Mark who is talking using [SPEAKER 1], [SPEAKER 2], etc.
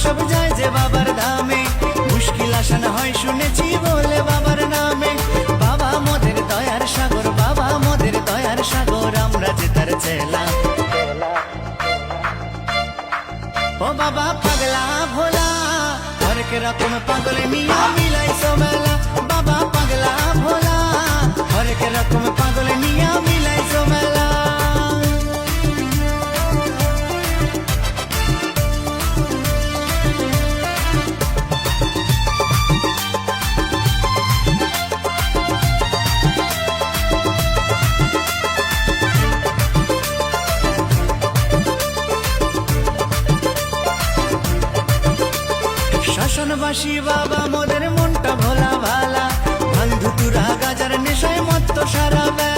[SPEAKER 1] সব যায় যে বাবার ধামে, মুশকিল আসান হয় শুনেছি বলে বাবার নামে। বাবা মোদের দয়ার সাগর, বাবা মোদের দয়ার সাগর, আমরা যে তার চেলা। ও বাবা পাগলা ভোলা, হরেক রকম পাগল নিয়া মিলাইছো মেলা। বাবা পাগলা ভোলা, হরেক রকম পাগল নিয়া মিলাইছো মেলা। শাসনবাসী বাবা মোদের মনটা ভোলা ভালা, ভাঙ ধুতুরা গাজার নেশায় মত্ত সারা বেলা।